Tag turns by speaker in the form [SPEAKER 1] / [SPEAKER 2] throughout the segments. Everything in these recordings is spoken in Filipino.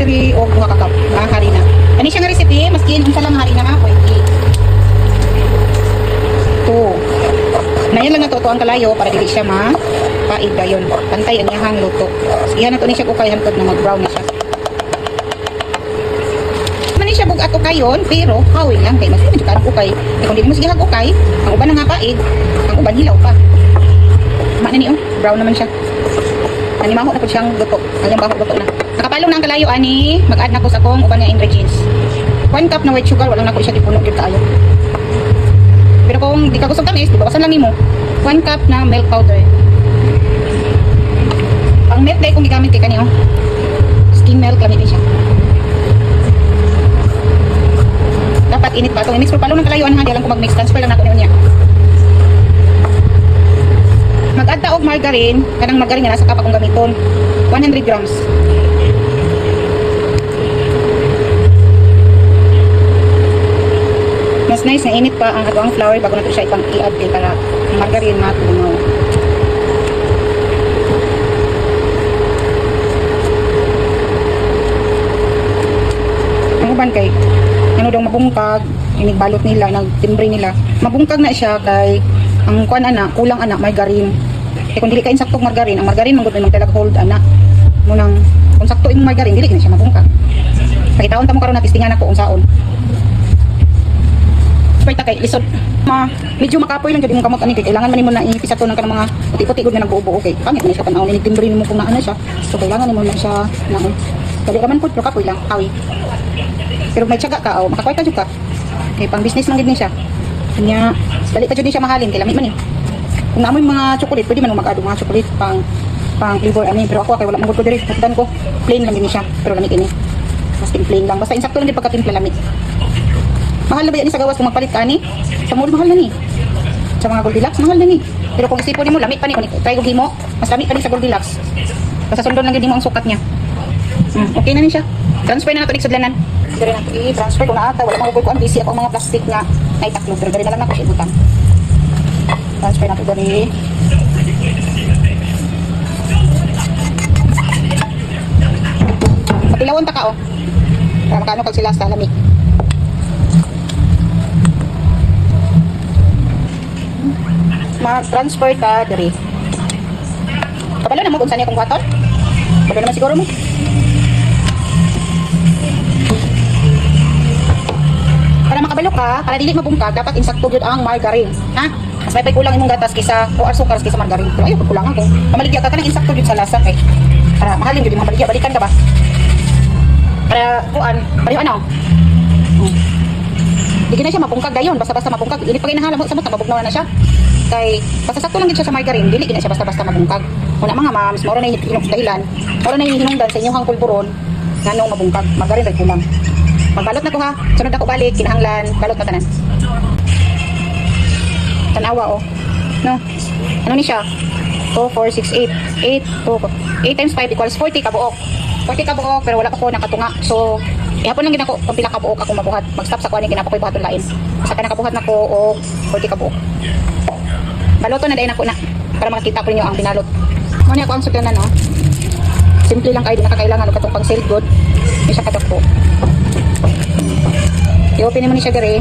[SPEAKER 1] diri og duha ka cup nga harina. Ani siya nga recipe, maski unsa lang harina nga pwede. To. Nayan lang natuto ang kalayo para dili siya paid dayon. Pantay ang iyang luto. Iyan nato ni siya ukay hangtod na mag-brown na siya. Mani siya bugat ukayon, pero hawin lang kay mas medyo karang ukay. Kung di mo sige ukay, ang uban nga paid, ang uban hilaw pa. Mana ni brown naman siya. Nanimaho na po siyang luto. Ang yung baho luto na. Nakapalong na ang kalayo ani, mag-add na ko sa kong uban nga ingredients. 1 cup na white sugar, wala na ko siya di puno gyud kaayo. Pero kung di ka gusto tamis, bawasan lang nimo. 1 cup na milk powder. Ang milk dahil kung gigamit kay kaniyo, skim milk lamig siya. Dapat init pa. Itong i-mix ko palong ng kalayuan ha, di lang ko mag-mix. Transfer lang nato niya. Mag-add ta og margarine, kanang margarine nga nasa cup akong gamiton. 100 grams. Mas nice na init pa ang ato ang flour bago nato siya ipang i-add kay para margarine matunaw. Ang uban kay ano daw mabungkag, inigbalot nila, nagtimbre nila. Mabungkag na siya kay ang kuan ana, kulang ana margarine. Kay kung dili ka insaktong margarine, ang margarine mangud may magtalag hold ana. Munang kung sakto imong margarine dili na siya mabungkag. Pakitaon ta mo karon na testingan ako unsaon. Pwede kay lisod. Medyo makapoy lang jud imong kamot ani kay kailangan man nimo na ipisato ng kanang mga puti-puti gud na nagbuo okay. Pangit man siya tan-aw ni timbre nimo kung naa na siya. So kailangan nimo na siya naon. Dali ra man pud pero kapoy lang, hawi. Pero may tiyaga ka, makakuha ka jud ka. Kay pang business man gid ni siya. Kanya dali pa jud ni siya mahalin kay lami man ni. Kung naamoy mga chocolate, pwede man mag-add mga chocolate pang flavor ani, pero ako kay wala mangud ko diri. Pagdan ko plain lang gid ni siya, pero lami ini. Mas plain lang, basta insakto lang di pagkatimpla lami. Mahal na ba yan sa gawas kung magpalit ka ni? Sa mall mahal na ni. Sa mga Goldilocks mahal na ni. Pero kung isipon mo lamit pa ni, kung try kong himo, mas lamit pa ni sa Goldilocks. Basta sundon lang yun mo ang sukat niya. Okay na ni siya. Transfer na nato ni sudlanan. Dire na i-transfer ko na ata, wala mga ko ang busy ako mga plastic na naitaklo, pero dire na lang ako siya ibutang. Transfer na to dari. Patilawon ta ka para makano kag sila sa lamig. Ma-transfer ka dari. Kapalo na mo kung saan yung kwarton? Pwede naman siguro mo. Para makabalo ka, para dili mabungkag, dapat insakto yun ang margarine. Ha? Mas may kulang imong gatas kaysa o asukar kaysa margarine. Pero ayaw, pagkulangan ko. Pamaligya ka, kanang insakto yun sa lasa kay. Para mahalin yun, mabaligya, balikan ka ba? Para kuan, pareho ano? Hindi na siya mabungkag dayon, basta-basta mabungkag. Ini pag inahala mo, samot, mabugnaw na siya. Kay basta sakto lang gid siya sa margarine, dili gid na siya basta-basta mabungkag. Una mga mams, mao na hinung dahilan. Mao na hinungdan sa inyong pulburon nganong mabungkag. Margarine ray kulang. Magbalot na ko ha. Sunod ako balik, kinahanglan, balot na tanan. Tanawa No. Ano ni siya? 2 4 6 8 8 times 5 equals 40 kabuok. 40 kabuok pero wala pa ko nakatunga. So ihapon lang gid ako kung pila kabuok ako mabuhat. Mag-stop sa kuan ni ginapakoy buhaton lain. Sa kana kabuhat nako og 40 kabuok. Baloto na dahil ako na para makita ko ninyo ang binalot. Muna ako ang sukyanan no. Simple lang kayo, di nakakailangan ng katong pang sale good. May siya katok po. I-open mo ni siya gari.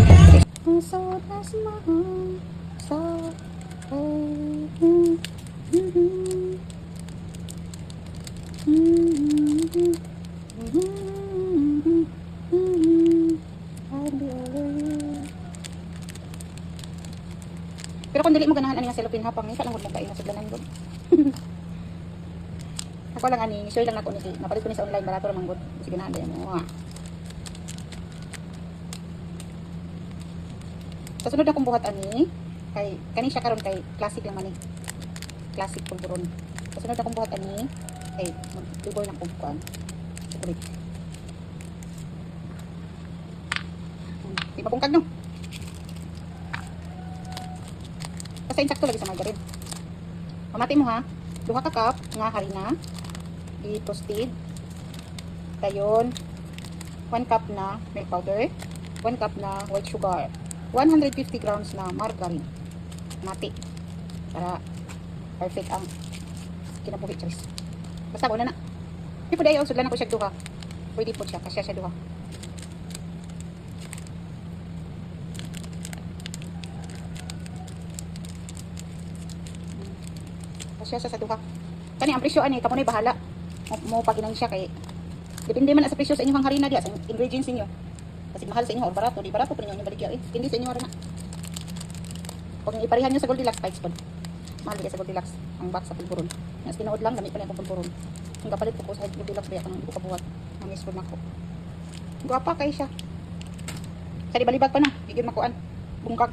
[SPEAKER 1] Pero kung dili mo ganahan ani nga cellophane hapang ni, lang gud mo kayo sa danan gud. Ako lang ani, share lang nako ni napalit ko ni sa online barato ra man gud. Sige na anday mo. Sa sunod akong buhat ani, kay kani siya karon kay classic lang man ni. Classic pulburon. Sa sunod akong buhat ani, kay mag-flavor ng kuan. Chocolate. Di ba bungkag no? Basta insakto lagi sa margarine. Mamati mo ha. 2 ka cup nga harina. I-toasted. Dayon. 1 cup na milk powder. 1 cup na white sugar. 150 grams na margarine. Mati. Para perfect ang kinabuhi, Charis. Basta, wala na. Ipo dayo, sudlan ako siya 2 ha. Pwede po siya, kasya siya duha. Kasya siya sa duha. Kani ang presyo ani, kamo na bahala. Mo paginan siya kay depende man na sa presyo sa inyong harina diya, sa ingredients ninyo. Kasi mahal sa inyo or barato, di barato pa ninyo baligya eh. Hindi sa inyo harina. Kung iparihan nyo sa Goldilocks Pipes pod. Mahal din sa Goldilocks ang box sa pulburon. Nas tinuod lang gamit pa niya akong pulburon. Ang kapalit ko sa Goldilocks diya kanang buka buhat. Ang iskod nako. Guwapa kay siya. Sa di balibag pa na, bigyan makuan. Bungkag.